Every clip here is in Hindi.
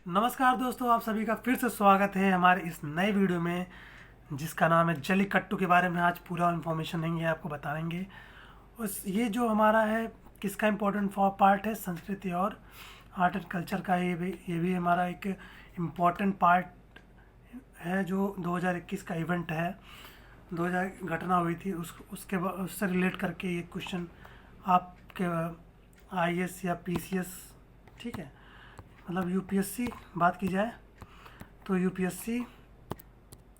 नमस्कार दोस्तों, आप सभी का फिर से स्वागत है हमारे इस नए वीडियो में जिसका नाम है जल्लीकट्टू के बारे में। आज पूरा इन्फॉर्मेशन देंगे, आपको बताएंगे। उस ये जो हमारा है किसका इम्पोर्टेंट पार्ट है, संस्कृति और आर्ट एंड कल्चर का। ये भी हमारा एक इम्पॉर्टेंट पार्ट है जो 2021 का इवेंट है। 2000 घटना हुई थी उससे रिलेट करके ये क्वेश्चन आपके आईएएस या पीसीएस, ठीक है, मतलब यूपीएससी बात की जाए तो यूपीएससी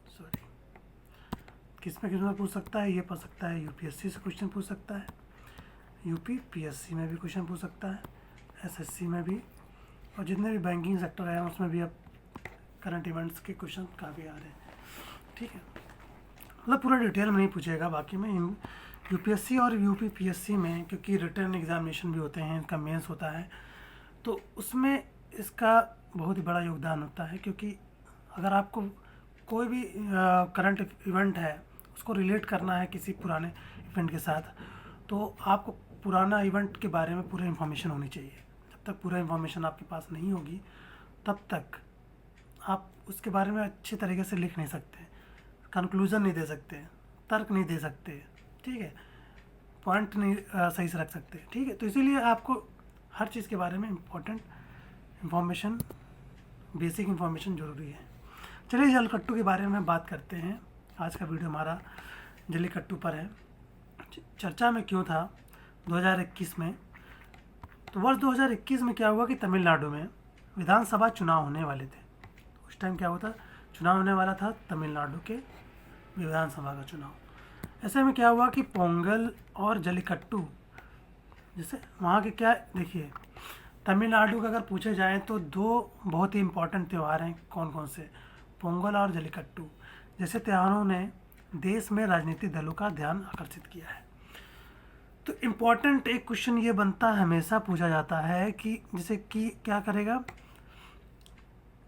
सॉरी किस में पूछ सकता है, ये पूछ सकता है, यूपीएससी से क्वेश्चन पूछ सकता है, यूपी पीएससी में भी क्वेश्चन पूछ सकता है, एसएससी में भी, और जितने भी बैंकिंग सेक्टर हैं उसमें भी अब करंट इवेंट्स के क्वेश्चन काफ़ी आ रहे हैं। ठीक है, मतलब पूरा डिटेल में नहीं पूछेगा, बाकी में यूपीएससी और यूपी पीएससी में क्योंकि रिटर्न एग्जामिनेशन भी होते हैं, इनका मेंस होता है, तो उसमें इसका बहुत ही बड़ा योगदान होता है। क्योंकि अगर आपको कोई भी करंट इवेंट है उसको रिलेट करना है किसी पुराने इवेंट के साथ, तो आपको पुराना इवेंट के बारे में पूरी इन्फॉर्मेशन होनी चाहिए। जब तक पूरा इन्फॉर्मेशन आपके पास नहीं होगी तब तक आप उसके बारे में अच्छे तरीके से लिख नहीं सकते, कंक्लूज़न नहीं दे सकते, तर्क नहीं दे सकते, ठीक है, पॉइंट नहीं सही से रख सकते। ठीक है, तो इसीलिए आपको हर चीज़ के बारे में इम्पोर्टेंट इन्फॉर्मेशन, बेसिक इन्फॉर्मेशन ज़रूरी है। चलिए जल्लीकट्टू के बारे में बात करते हैं। आज का वीडियो हमारा जल्लीकट्टू पर है। चर्चा में क्यों था 2021 में, तो वर्ष 2021 में क्या हुआ कि तमिलनाडु में विधानसभा चुनाव होने वाले थे। उस टाइम क्या होता, चुनाव होने वाला था तमिलनाडु के विधानसभा का चुनाव। ऐसे में क्या हुआ कि पोंगल और जल्लीकट्टू, जैसे वहाँ के क्या, देखिए तमिलनाडु का अगर पूछे जाए तो दो बहुत ही इम्पोर्टेंट त्यौहार हैं। कौन कौन से, पोंगल और जल्लीकट्टू जैसे त्योहारों ने देश में राजनीतिक दलों का ध्यान आकर्षित किया है। तो इम्पोर्टेंट एक क्वेश्चन ये बनता है, हमेशा पूछा जाता है कि जैसे कि क्या करेगा,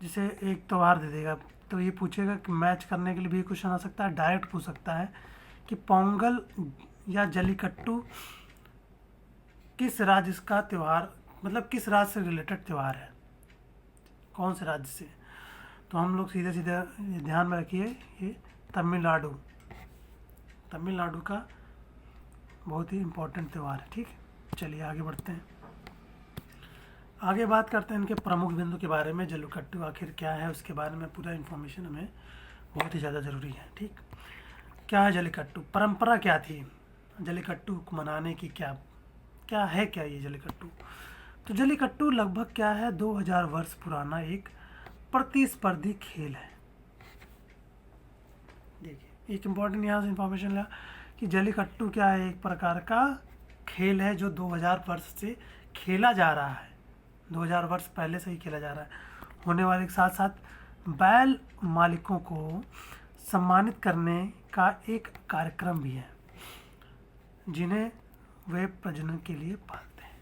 जैसे एक त्यौहार दे देगा तो ये पूछेगा कि मैच करने के लिए भी क्वेश्चन आ सकता है, डायरेक्ट पूछ सकता है कि पोंगल या जल्लीकट्टू किस राज्य का त्यौहार, मतलब किस राज्य से रिलेटेड त्यौहार है, कौन से राज्य से। तो हम लोग सीधे सीधे ध्यान में रखिए, ये तमिलनाडु, तमिलनाडु का बहुत ही इम्पोर्टेंट त्यौहार है। ठीक है, चलिए आगे बढ़ते हैं। आगे बात करते हैं इनके प्रमुख बिंदु के बारे में। जल्लीकट्टू आखिर क्या है उसके बारे में पूरा इन्फॉर्मेशन हमें बहुत ही ज़्यादा ज़रूरी है। ठीक, क्या है जल्लीकट्टू, परंपरा क्या थी जल्लीकट्टू को मनाने की, क्या है क्या ये जल्लीकट्टू। तो जल्लीकट्टू लगभग क्या है, 2000 वर्ष पुराना एक प्रतिस्पर्धी खेल है। देखिए एक इम्पॉर्टेंट यहाँ से इन्फॉर्मेशन लिया कि जल्लीकट्टू क्या है, एक प्रकार का खेल है जो 2000 वर्ष से खेला जा रहा है, 2000 वर्ष पहले से ही खेला जा रहा है। होने वाले के साथ साथ बैल मालिकों को सम्मानित करने का एक कार्यक्रम भी है जिन्हें वे प्रजनन के लिए पालते हैं।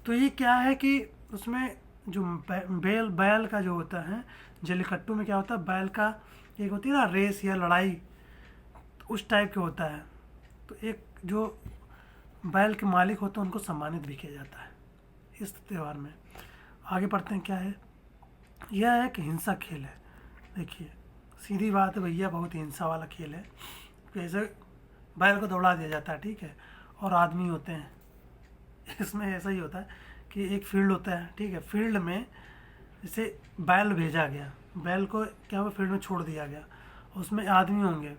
तो ये क्या है कि उसमें जो बैल का जो होता है, जल्लीकट्टू में क्या होता है, बैल का एक होती है ना रेस या लड़ाई, तो उस टाइप के होता है। तो एक जो बैल के मालिक होते हैं उनको सम्मानित भी किया जाता है इस त्यौहार में। आगे बढ़ते हैं, क्या है, यह एक हिंसक खेल है। देखिए सीधी बात है भैया, बहुत हिंसा वाला खेल है। जैसे बैल को दौड़ा दिया जाता है, ठीक है, और आदमी होते हैं, इसमें ऐसा ही होता है कि एक फील्ड होता है, ठीक है, फील्ड में जैसे बैल भेजा गया, बैल को क्या हुआ फील्ड में छोड़ दिया गया, उसमें आदमी होंगे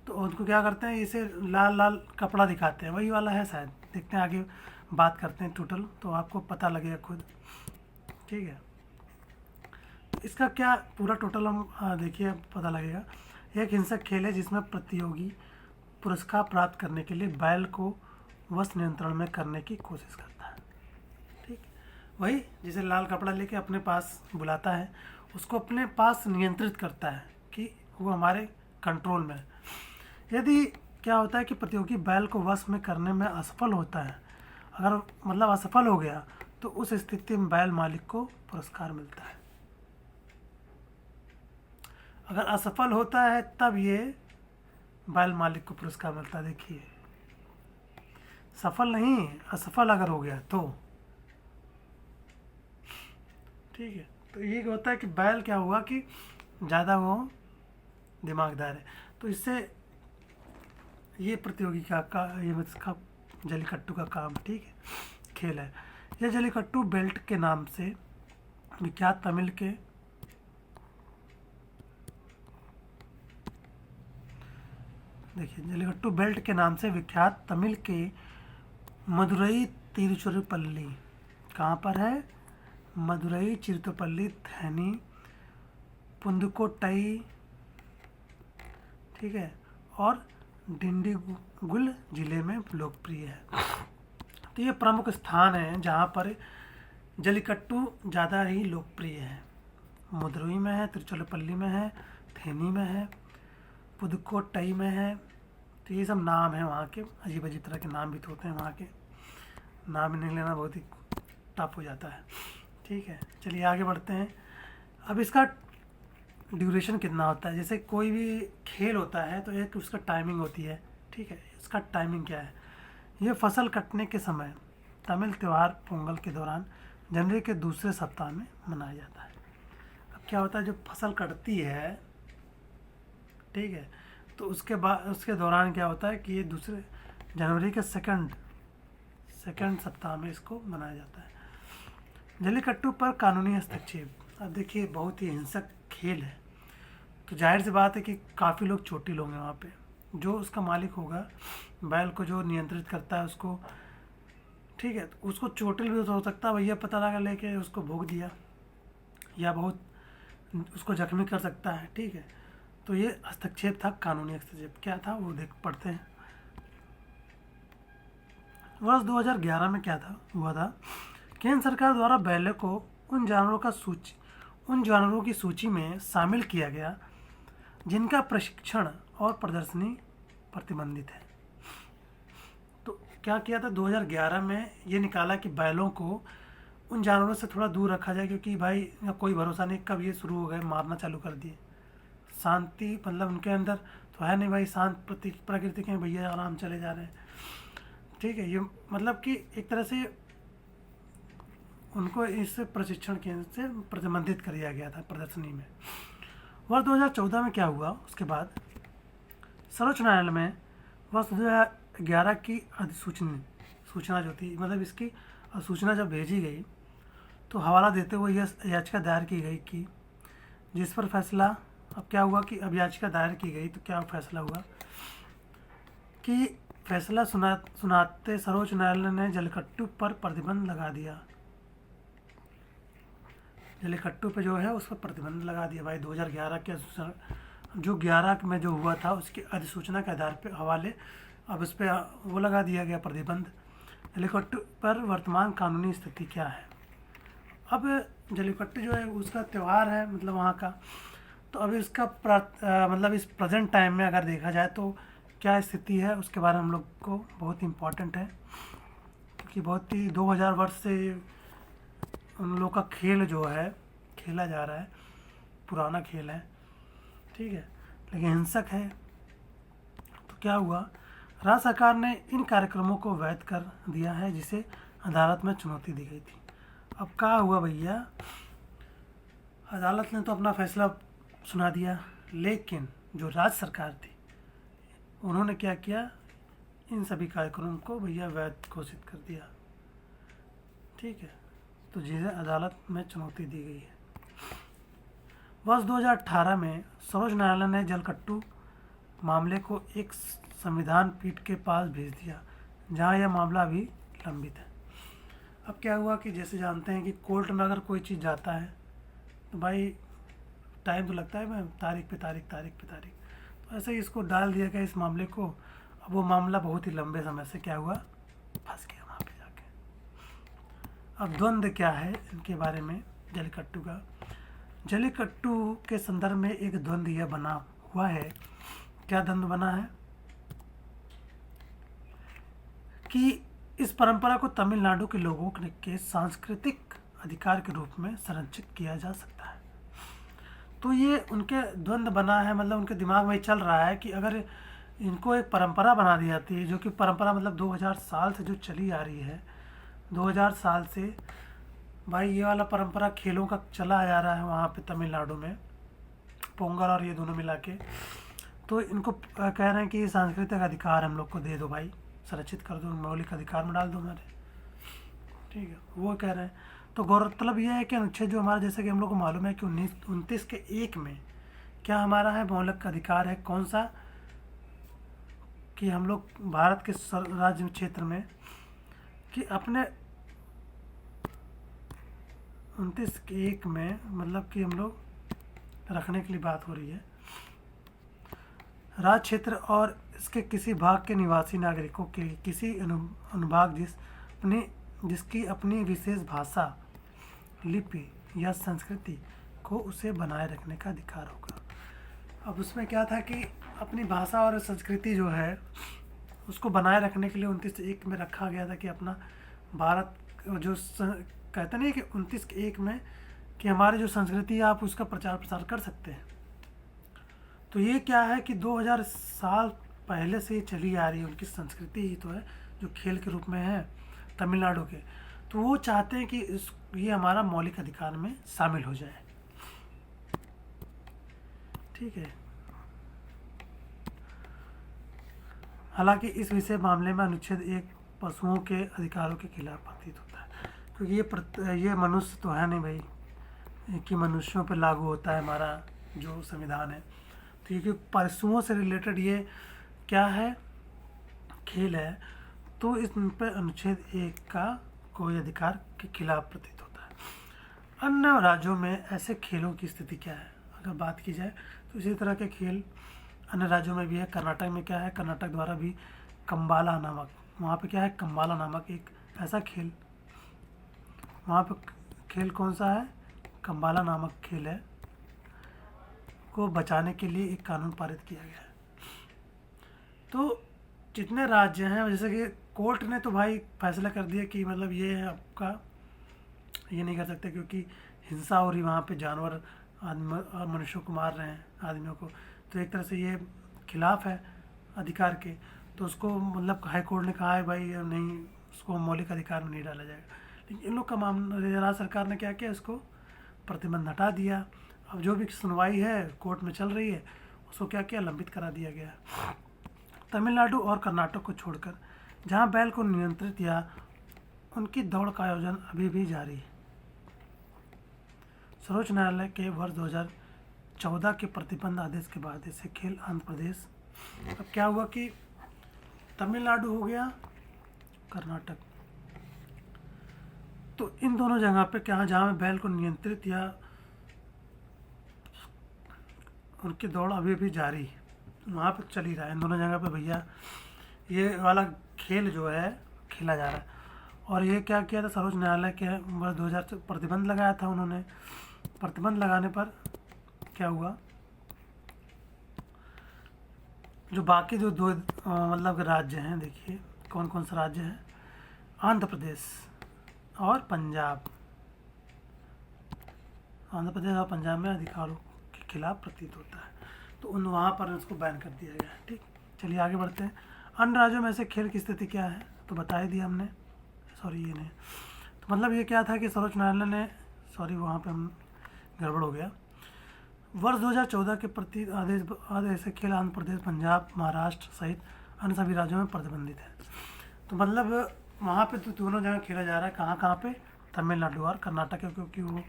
तो उनको क्या करते हैं, इसे लाल लाल कपड़ा दिखाते हैं, वही वाला है शायद, देखते हैं आगे बात करते हैं टोटल तो आपको पता लगेगा खुद। ठीक है, इसका क्या पूरा टोटल हम देखिए पता लगेगा। एक हिंसक खेल है जिसमें प्रतियोगी पुरस्कार प्राप्त करने के लिए बैल को वश नियंत्रण में करने की कोशिश करता है। ठीक, वही जिसे लाल कपड़ा लेके अपने पास बुलाता है, उसको अपने पास नियंत्रित करता है कि वो हमारे कंट्रोल में है। यदि क्या होता है कि प्रतियोगी बैल को वश में करने में असफल होता है, अगर मतलब असफल हो गया तो उस स्थिति में बैल मालिक को पुरस्कार मिलता है। अगर असफल होता है तब ये बैल मालिक को पुरस्कार मिलता है। देखिए सफल नहीं, असफल अगर हो गया तो, ठीक है, तो ये होता है कि बैल क्या हुआ कि ज़्यादा वो दिमागदार है। तो इससे ये प्रतियोगिता का ये इसका जल्लीकट्टू का काम, ठीक है, खेल है। यह जल्लीकट्टू बेल्ट के नाम से विख्यात तमिल के देखिए जल्लीकट्टू बेल्ट के नाम से विख्यात तमिल के मदुरई तिरुचिरापल्ली, कहाँ पर है, मदुरई चिरुचिरापल्ली थैनी पुदुकोट्टई, ठीक है, और डिंडीगुल जिले में लोकप्रिय है। तो ये प्रमुख स्थान है जहाँ पर जल्लीकट्टू ज़्यादा ही लोकप्रिय है। मदुरई में है, तिरुचिरापल्ली में है, थेनी में है, पुदुकोट्टई में है। तो ये सब नाम है वहाँ के, अजीब अजीब तरह के नाम भी तो होते हैं वहाँ के, नाम नहीं लेना बहुत ही टफ हो जाता है, ठीक है। चलिए आगे बढ़ते हैं। अब इसका ड्यूरेशन कितना होता है, जैसे कोई भी खेल होता है तो एक उसका टाइमिंग होती है, ठीक है। इसका टाइमिंग क्या है, ये फसल कटने के समय तमिल त्यौहार पोंगल के दौरान जनवरी के दूसरे सप्ताह में मनाया जाता है। अब क्या होता है, जब फसल कटती है, ठीक है, तो उसके बाद उसके दौरान क्या होता है कि ये दूसरे जनवरी के सेकंड सप्ताह में इसको मनाया जाता है। जल्लीकट्टू पर कानूनी हस्तक्षेप। अब देखिए बहुत ही हिंसक खेल है, तो जाहिर सी बात है कि काफ़ी लोग चोटिल होंगे वहाँ पे। जो उसका मालिक होगा, बैल को जो नियंत्रित करता है उसको, ठीक है, तो उसको चोटिल भी हो सकता है, भैया पता लगा लेके उसको भोग दिया या बहुत उसको जख्मी कर सकता है, ठीक है। तो ये हस्तक्षेप था, कानूनी हस्तक्षेप क्या था वो पढ़ते हैं। वर्ष 2011 में क्या था हुआ था, केंद्र सरकार द्वारा बैलों को उन जानवरों की सूची में शामिल किया गया जिनका प्रशिक्षण और प्रदर्शनी प्रतिबंधित है। तो क्या किया था 2011 में, ये निकाला कि बैलों को उन जानवरों से थोड़ा दूर रखा जाए, क्योंकि भाई कोई भरोसा नहीं कब ये शुरू हो गए मारना चालू कर दिए। शांति मतलब उनके अंदर तो है नहीं भाई, शांत प्रकृति के भैया आराम चले जा रहे हैं, ठीक है। ये मतलब कि एक तरह से उनको इस प्रशिक्षण केंद्र से प्रतिबंधित कर दिया गया था प्रदर्शनी में। वर्ष 2014 में क्या हुआ, उसके बाद सर्वोच्च न्यायालय में वर्ष 2011 की सूचना जो थी, मतलब इसकी सूचना जब भेजी गई तो हवाला देते हुए यह याचिका दायर की गई कि जिस पर फैसला, अब क्या हुआ कि अब याचिका दायर की गई तो क्या फैसला हुआ कि फैसला सुनाते सर्वोच्च न्यायालय ने जल्लीकट्टू पर प्रतिबंध लगा दिया। जल्लीकट्टू पे जो है उस पर प्रतिबंध लगा दिया भाई। 2011 के जो 11 में जो हुआ था उसकी अधिसूचना के आधार पे हवाले अब उस पर वो लगा दिया गया प्रतिबंध। जल्लीकट्टू पर वर्तमान कानूनी स्थिति क्या है। अब जल्लीकट्टू जो है उसका त्यौहार है, मतलब वहाँ का, तो अभी इसका मतलब इस प्रेजेंट टाइम में अगर देखा जाए तो क्या स्थिति है उसके बारे में हम लोग को बहुत इम्पोर्टेंट है, क्योंकि बहुत ही 2000 वर्ष से उन लोग का खेल जो है खेला जा रहा है, पुराना खेल है, ठीक है, लेकिन हिंसक है। तो क्या हुआ, राज्य सरकार ने इन कार्यक्रमों को वैध कर दिया है, जिसे अदालत में चुनौती दी गई थी। अब क्या हुआ भैया, अदालत ने तो अपना फैसला सुना दिया, लेकिन जो राज्य सरकार थी उन्होंने क्या किया, इन सभी कार्यक्रमों को भैया वैध घोषित कर दिया, ठीक है। तो जिसे अदालत में चुनौती दी गई है। वर्ष 2018 में सर्वोच्च न्यायालय ने जल्लीकट्टू मामले को एक संविधान पीठ के पास भेज दिया, जहां यह मामला अभी लंबित है। अब क्या हुआ कि जैसे जानते हैं कि कोर्ट में अगर कोई चीज़ जाता है तो भाई टाइम तो लगता है, मैं तारीख पे तारीख। तो ऐसे ही इसको डाल दिया गया इस मामले को। अब वो मामला बहुत ही लंबे समय से क्या हुआ, फंस गया वहाँ पे जाके। अब द्वंद्व क्या है इनके बारे में, जल्लीकट्टू का, जल्लीकट्टू के संदर्भ में एक द्वंद्व यह बना हुआ है। क्या द्वंद्व बना है कि इस परंपरा को तमिलनाडु के लोगों के सांस्कृतिक अधिकार के रूप में संरक्षित किया जा सकता है। तो ये उनके द्वंद्व बना है, मतलब उनके दिमाग में चल रहा है कि अगर इनको एक परंपरा बना दी जाती है, जो कि परंपरा मतलब 2000 साल से जो चली आ रही है, 2000 साल से भाई ये वाला परंपरा खेलों का चला आ जा रहा है वहाँ पे तमिलनाडु में, पोंगल और ये दोनों मिला के। तो इनको कह रहे हैं कि ये सांस्कृतिक अधिकार हम लोग को दे दो भाई, संरक्षित कर दो, मौलिक अधिकार में डाल दो हमारे, ठीक है, वो कह रहे हैं। तो गौरतलब ये है कि अनुच्छेद जो हमारा, जैसे कि हम लोग को मालूम है कि 29 के 1 में क्या हमारा है, मौलिक अधिकार है कौन सा, कि हम लोग भारत के राज्य क्षेत्र में कि अपने 29 के 1 में, मतलब कि हम लोग रखने के लिए बात हो रही है, राज्य क्षेत्र और इसके किसी भाग के निवासी नागरिकों के किसी अनुभाग जिसकी अपनी विशेष भाषा, लिपि या संस्कृति को उसे बनाए रखने का अधिकार होगा। अब उसमें क्या था कि अपनी भाषा और संस्कृति जो है उसको बनाए रखने के लिए 29 के 1 में रखा गया था कि अपना भारत जो कहते नहीं कि 29 के 1 में कि हमारी जो संस्कृति है आप उसका प्रचार प्रसार कर सकते हैं। तो ये क्या है कि 2000 साल पहले से ही चली आ रही है, उनकी संस्कृति ही तो है जो खेल के रूप में है तमिलनाडु के। तो वो चाहते हैं कि ये हमारा मौलिक अधिकार में शामिल हो जाए, ठीक है। हालांकि इस विषय मामले में अनुच्छेद 1 पशुओं के अधिकारों के खिलाफ प्रतीत होता है, क्योंकि ये मनुष्य तो है नहीं भाई कि मनुष्यों पर लागू होता है हमारा जो संविधान है। तो ये कि पशुओं से रिलेटेड ये क्या है, खेल है, तो इस पर अनुच्छेद 1 का कोई अधिकार के खिलाफ प्रतीत होता है। अन्य राज्यों में ऐसे खेलों की स्थिति क्या है, अगर बात की जाए तो इसी तरह के खेल अन्य राज्यों में भी है। कर्नाटक में क्या है, कर्नाटक द्वारा भी कम्बाला नामक, वहाँ पे क्या है, कम्बाला नामक एक ऐसा खेल, वहाँ पे खेल कौन सा है, कम्बाला नामक खेल है, को बचाने के लिए एक कानून पारित किया गया है। तो जितने राज्य हैं, जैसे कि कोर्ट ने तो भाई फैसला कर दिया कि मतलब ये है आपका, ये नहीं कर सकते क्योंकि हिंसा हो रही वहाँ पे, जानवर मनुष्यों को मार रहे हैं, आदमियों को, तो एक तरह से ये खिलाफ है अधिकार के। तो उसको मतलब हाई कोर्ट ने कहा है भाई नहीं, उसको मौलिक अधिकार में नहीं डाला जाएगा। लेकिन इन लोग का मामला, राज्य सरकार ने क्या किया, इसको प्रतिबंध हटा दिया। अब जो भी सुनवाई है कोर्ट में चल रही है, उसको क्या किया, लंबित करा दिया गया। तमिलनाडु और कर्नाटक को छोड़कर जहां बैल को नियंत्रित या उनकी दौड़ का आयोजन अभी भी जारी है। सर्वोच्च न्यायालय के वर्ष 2014 के प्रतिबंध आदेश के बाद ऐसे खेल आंध्र प्रदेश, अब क्या हुआ कि तमिलनाडु हो गया, कर्नाटक, तो इन दोनों जगह पे क्या, जहाँ बैल को नियंत्रित या उनकी दौड़ अभी भी जारी है, वहाँ पे चल ही रहा है इन दोनों जगह पे भैया, ये वाला खेल जो है खेला जा रहा है। और ये क्या किया था, सर्वोच्च न्यायालय के वर्ष 2000 प्रतिबंध लगाया था उन्होंने। प्रतिबंध लगाने पर क्या हुआ, जो बाकी जो दो मतलब राज्य हैं, देखिए कौन कौन सा राज्य है, आंध्र प्रदेश और पंजाब, आंध्र प्रदेश और पंजाब में अधिकारों के खिलाफ प्रतीत होता है, तो उन वहाँ पर उसको बैन कर दिया गया है। ठीक, चलिए आगे बढ़ते हैं। अन्य राज्यों में से खेल की स्थिति क्या है, तो बता ही दिया हमने, सॉरी ये नहीं, तो मतलब ये क्या था कि सर्वोच्च न्यायालय ने, सॉरी वहाँ पे हम गड़बड़ हो गया, वर्ष 2014 के प्रति आदेश से खेल आंध्र प्रदेश, पंजाब, महाराष्ट्र सहित अन्य सभी राज्यों में प्रतिबंधित है। तो मतलब वहाँ पे तो दोनों जगह खेला जा रहा है, कहाँ कहाँ पे, तमिलनाडु और कर्नाटक है, क्योंकि वो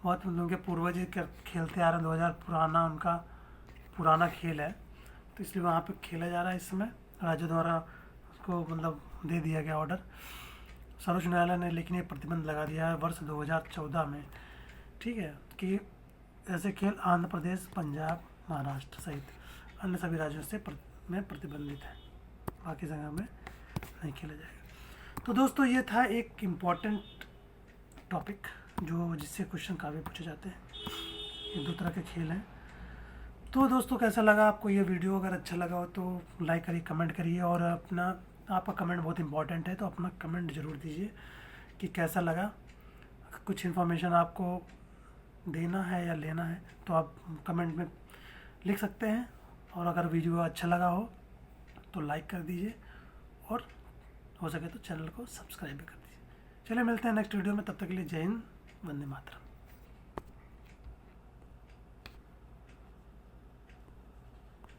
बहुत उनके पूर्वज खेलते आ रहे हैं, 2000 पुराना उनका पुराना खेल है, तो इसलिए वहाँ पे खेला जा रहा है। इस समय राज्य द्वारा उसको मतलब दे दिया गया ऑर्डर सर्वोच्च न्यायालय ने, लेकिन ये प्रतिबंध लगा दिया है वर्ष 2014 में, ठीक है, कि ऐसे खेल आंध्र प्रदेश, पंजाब, महाराष्ट्र सहित अन्य सभी राज्यों से में प्रतिबंधित है, बाकी जगह में नहीं खेला जाएगा। तो दोस्तों ये था एक इम्पॉर्टेंट टॉपिक जो जिससे क्वेश्चन काफ़ी पूछे जाते हैं। ये दो तरह के खेल हैं। तो दोस्तों कैसा लगा आपको ये वीडियो, अगर अच्छा लगा हो तो लाइक करिए, कमेंट करिए, और अपना आपका कमेंट बहुत इंपॉर्टेंट है, तो अपना कमेंट ज़रूर दीजिए कि कैसा लगा। कुछ इन्फॉर्मेशन आपको देना है या लेना है तो आप कमेंट में लिख सकते हैं, और अगर वीडियो अच्छा लगा हो तो लाइक कर दीजिए, और हो सके तो चैनल को सब्सक्राइब भी कर दीजिए। चलिए मिलते हैं नेक्स्ट वीडियो में, तब तक के लिए जय हिंद, वंदे मातरम।